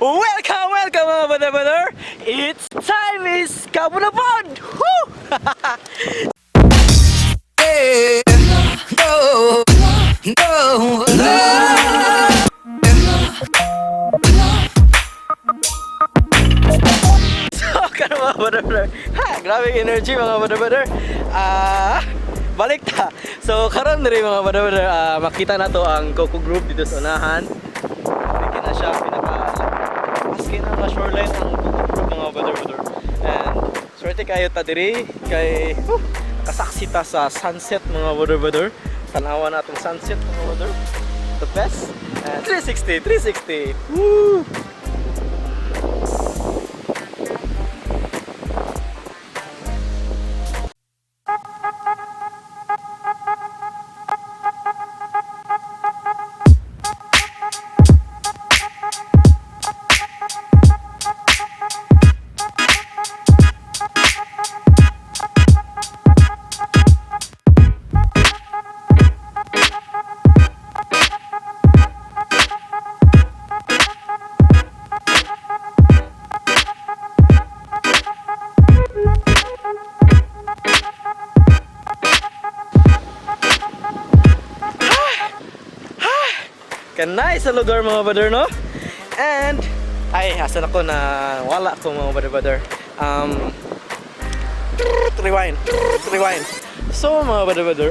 Welcome mga brother. It's time is kabo na pod. Woo! Hey, no, no, no. So, kano mga brother. Ha, grabe energy mga brother. Balik ta. So, karon diri mga brother, makita na to ang Coco Group dito sa unahan. Hindi na siya maski na ma-shoreline ang Coco Group mga brother. And swerte kayo ta diri kay nakasaksi ta sa sunset mga brother. Tanawa na atong sunset mga brother. The best. And 360. Woo! Nice sa lugar mga brother, no? And ay asan ako na wala ko mga brother. Rewind. So mga brother,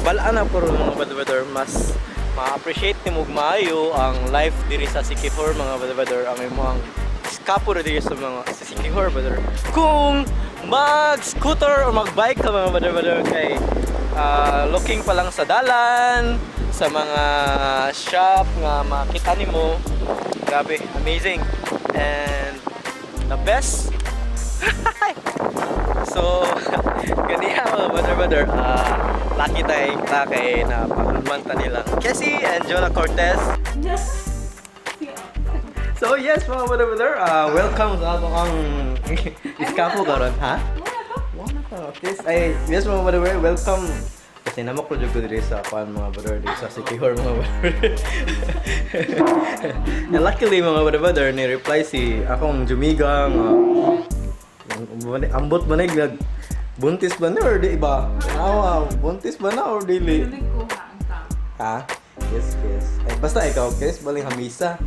balaan na po mga brother, mas ma-appreciate ni mong maayo ang life diri sa Siquijor mga brother, ang imong eskapo diri sa mga sa Siquijor brother. Kung mag-scooter o mag-bike ka mga brother kay looking pa lang sa dalan, sa mga shop nga makita nimo, grabe, amazing and the best. So ganiya mga brother, lucky tayo kay na pagmanta nilang Kecy and Jonah Cortes. So yes mga brother, welcome sa akong eskapo karon, ha? Wala pa. Yes mga brother, welcome. Kasi namak project ko dito sa mga brother dito sa Siquijor mga brother. And luckily mga brother, ni-reply si akong Jumigang ambot ba na buntis ba na or di ba? Buntis ba na or dili? Ha? Yes. Ay, basta ikaw, Kes, baling hamisa.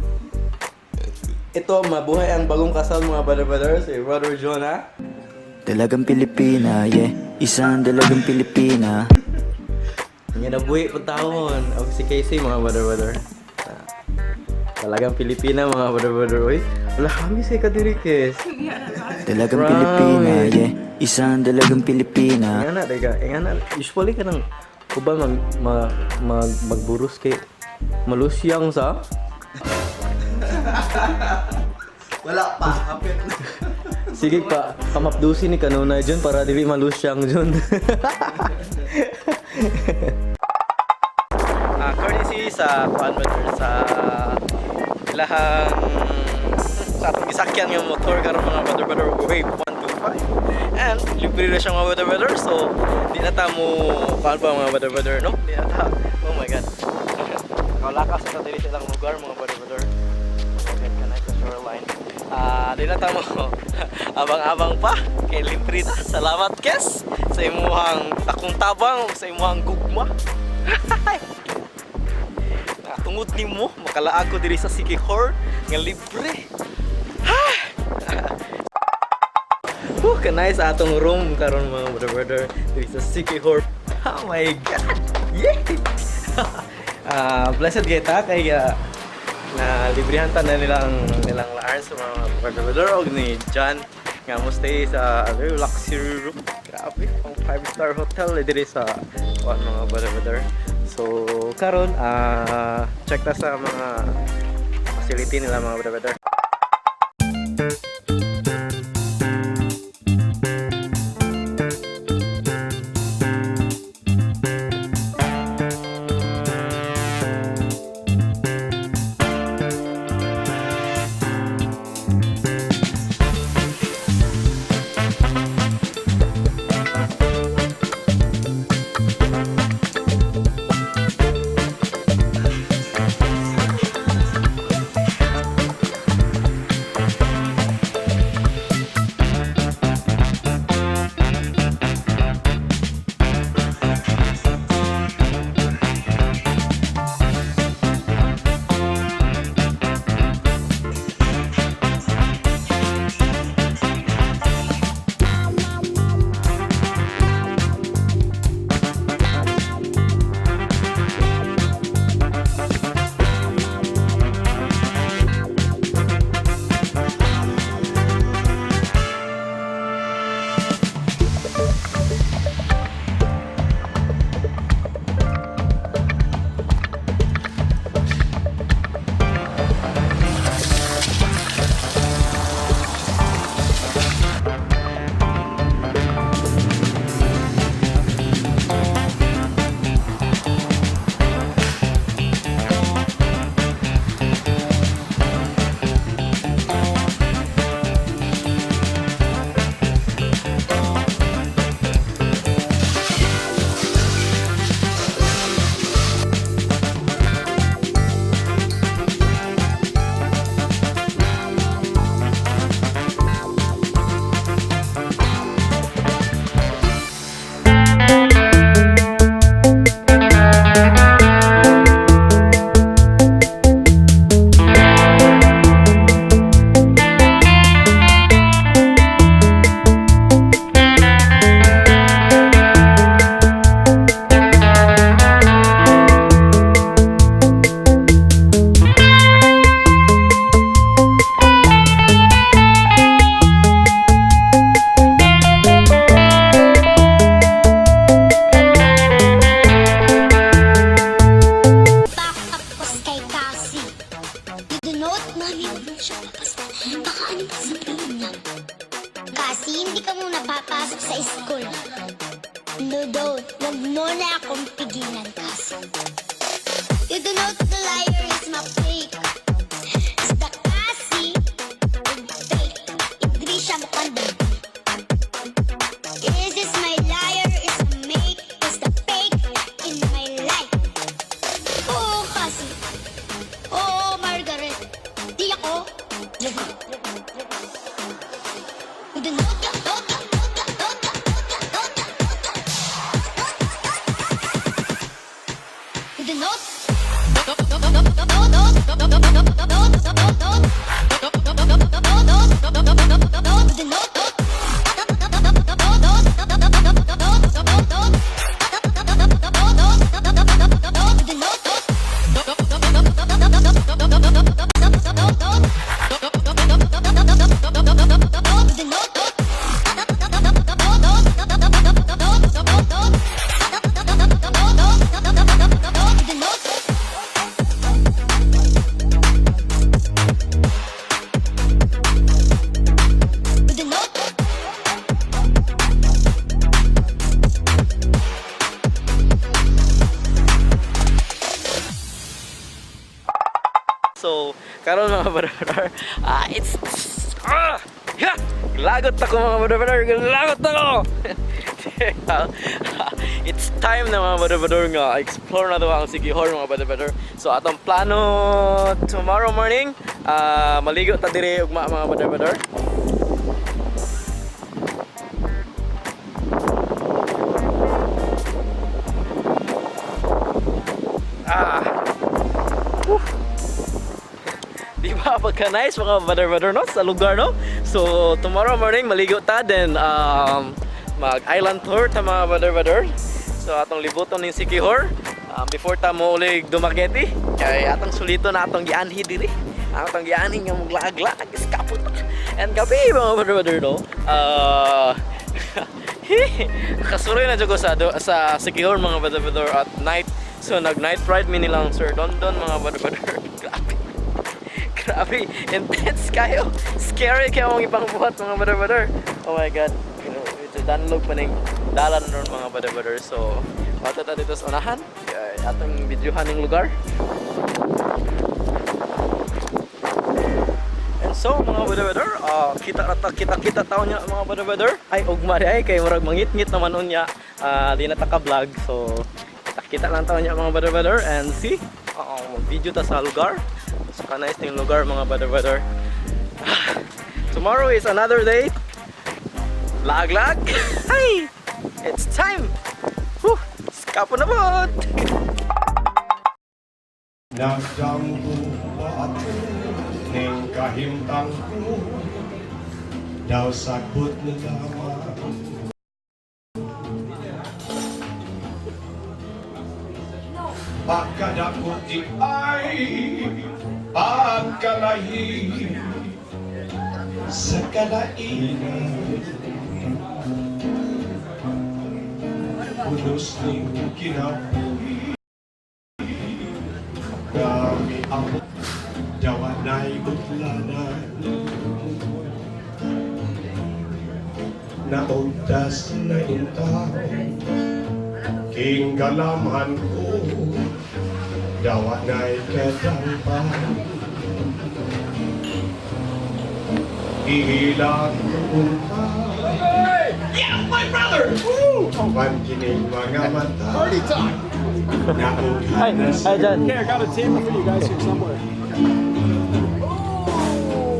Ito, mabuhay ang bagong kasal mga brother, si Brother Jonah. Dalagang Pilipina, yeah. Isang dalagang Pilipina. Nga nabuhi po taon. O si Kecy mga brother. Talagang Pilipina mga brother. Uy, wala kami sa ikadiri, Kes. Dalagang Pilipina, yeah. Isang dalagang Pilipina. Ingana, usually ka nang kuba magburus kay malusyang sa? Wala pa, hapit na. Sige pa, kamapdusin ni kanunay dyan para dili malusyang dyan. Courtesy sa sa ilahang sa atong gisakyan yung motor karon mga brother wave 125 and libre na siya mga brother, so di na ta mo mga brother, no? Di na ta, oh my god, nakalakas na dili silang lugar mga brother. Okay, ka na sa shoreline. Di na ta mo abang-abang pa kay libre na. Salamat, Kes, sa imuhang takong tabang, sa imuhang gugma. Tungod nimo makalaag ko diri sa Siquijor nga libre. Kanay sa atong room karon mga brother diri sa Siquijor. Oh my god. Yeah. Blessed kita kay na librehan ta na nilang Laarni sa mga brother og ni John nga mo stay sa luxury room. Grabe, pang 5-star hotel diri sa mga brother. So karon check ta sa mga facility nila mga brother. Nadonot, mami, huwag mo siya papasok. Baka ano pa sabihin niya? Kasi hindi ka muna papasok sa school. Nadonot, huwag mo na akong pigilan kasi. Nadonot, the liar is my fake. Is the kasi, fake. Hindi siya mukhang is this my liar? Is the make? Is the fake in my life? Oh, kasi. Oh, Margaret. Di ako. So, karon mga brother, it's yeah! Lagot ako mga brother, lagot ako. It's time na mga brother nga explore na to ang Siquijor mga brother. So atong plano tomorrow morning, maligo ta dire ugma mga brother. Di ba pagka-nice mga brother no sa lugar no? So tomorrow morning maligo ta then mag-island tour ta mga brother. So atong libuton ning Siquijor before ta mo ulig Dumaguete kay atong sulito na atong gianhi diri. Atong gianhi nga maglaag-laag eskapo ta. And gabi mga brother no. Kasuroy na jud ko sa Siquijor mga brother at night. So nag-night ride mi nilang Sir Dondon mga brother. Grabe, intense kayo. Scary kayo ang ibang buhat mga brother. Oh my god. You know, ito danlog pa ning dalan ron mga brother. So, wato ta dito sa unahan. Atong videohan ning lugar. And so mga brother, kita taon niya mga brother. Ay ugma ay kay murag mangit-ngit naman unya. Di na ta ka vlog. So, kita lang taon niya mga brother and see. Video ta sa lugar. Nice ting lugar mga brother. Tomorrow is another day. Lag. Hi! It's time. Whew! Eskapo na po. Nagdampo ba ako ng kahimtang ko daw sagot na lamang. Pagkadako di ay pagkalahi sa kalainan punos ning kinabuhi kami ako dawanay utlanan nauntas na intang king galaman ko dawanay kadampan ihilang punta. Yeah, my brother! Woo! Pagkinig mga mata. Party time! Hi, John. Okay, I got a table for you guys here somewhere.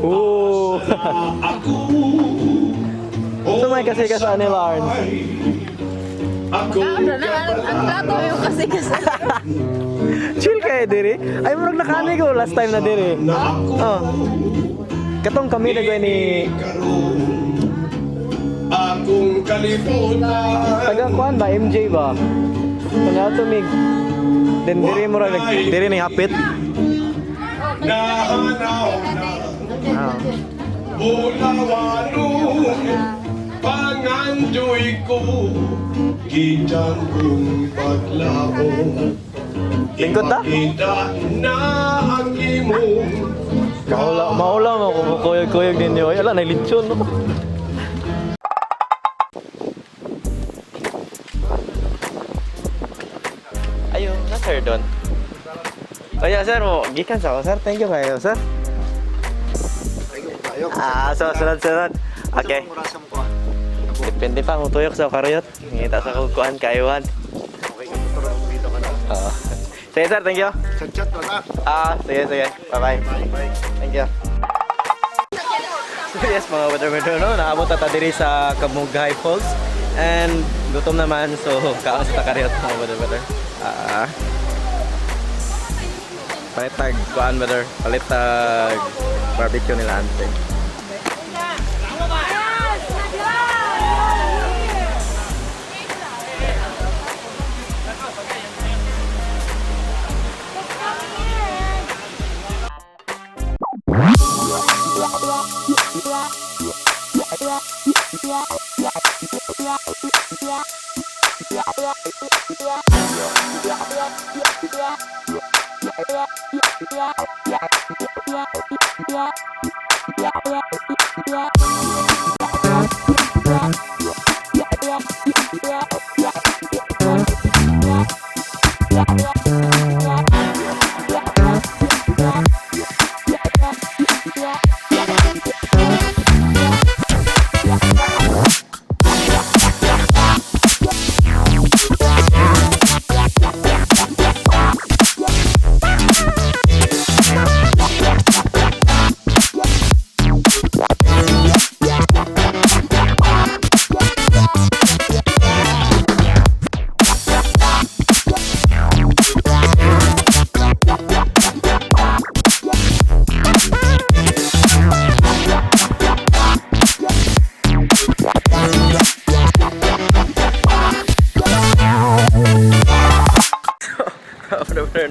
Ooh. Ako Sumay kasi ka sa ni Laarni. Ako Ang plato yung kasi Chill kayo diri. Ay murag nakani ko last time na diri. Katong kami na ni akong kalibutan taga kuan ba MJ ba? Kanya tumig. Den diri murag diri ni hapit. nahanaw na bulawano pangandoy ko kitang kong paglao Lingkod ta? ipakita na ang imong Maula mo kumukuyog-kuyog ninyo. Ay, ala, nailitsyon, no? Ayun, na sir doon. Oh yeah, sir, mo gikan sa ako, sir. Thank you kayo, sir. So sunod. Okay. Depende pa mo tuyok sa karayot. Ngita sa kukuan kayuhan. Sige, sir, thank you. Chat-chat wala. Sige. Bye-bye. Thank you. So yes, mga weather, no? Naabot na diri sa Kamugay Falls. And gutom naman, so kaon sa takariyot, mga weather. Palitag, kuan weather. Palitag barbecue nila ante.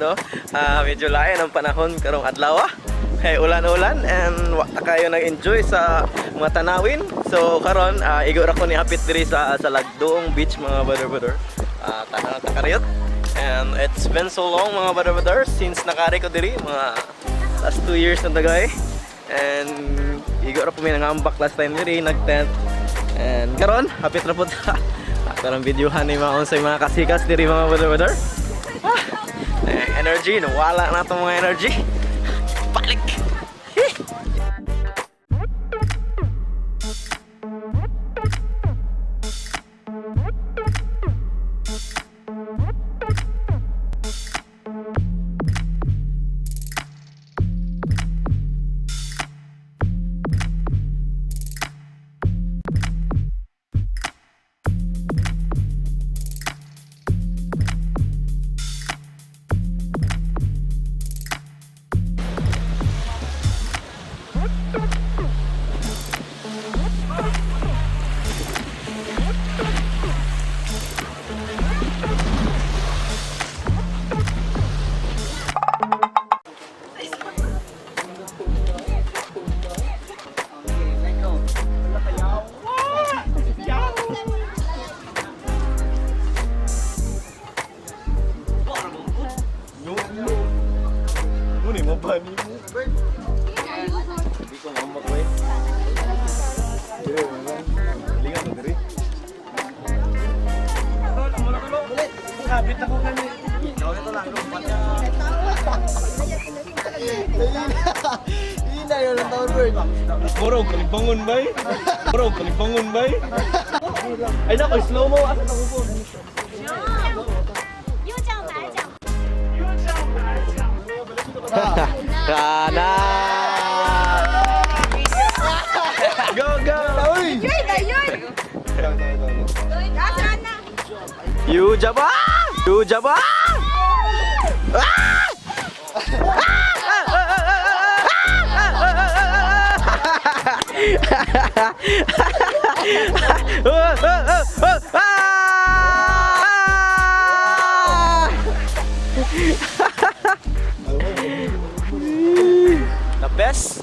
No? Medyo lain ang panahon karong adlaw. Kay ulan-ulan and wala kayo nag-enjoy sa mga tanawin. So karon igo ra ko ni hapit diri sa Lagdoong Beach, mga brother. Tanang takariyot. And it's been so long, mga brother, since nakari ko diri, mga last 2 years na dagay. And igo ra po may nangambak last time diri, nag-tent. And karon hapit ra pud karong videohan ni mga kasikas diri, mga brother. Energy, nawala na itong mga energy. Balik! Bro, kalibangon bay. Ay nako, slow mo. Asa na ko? Kana. Go. You jaba. The best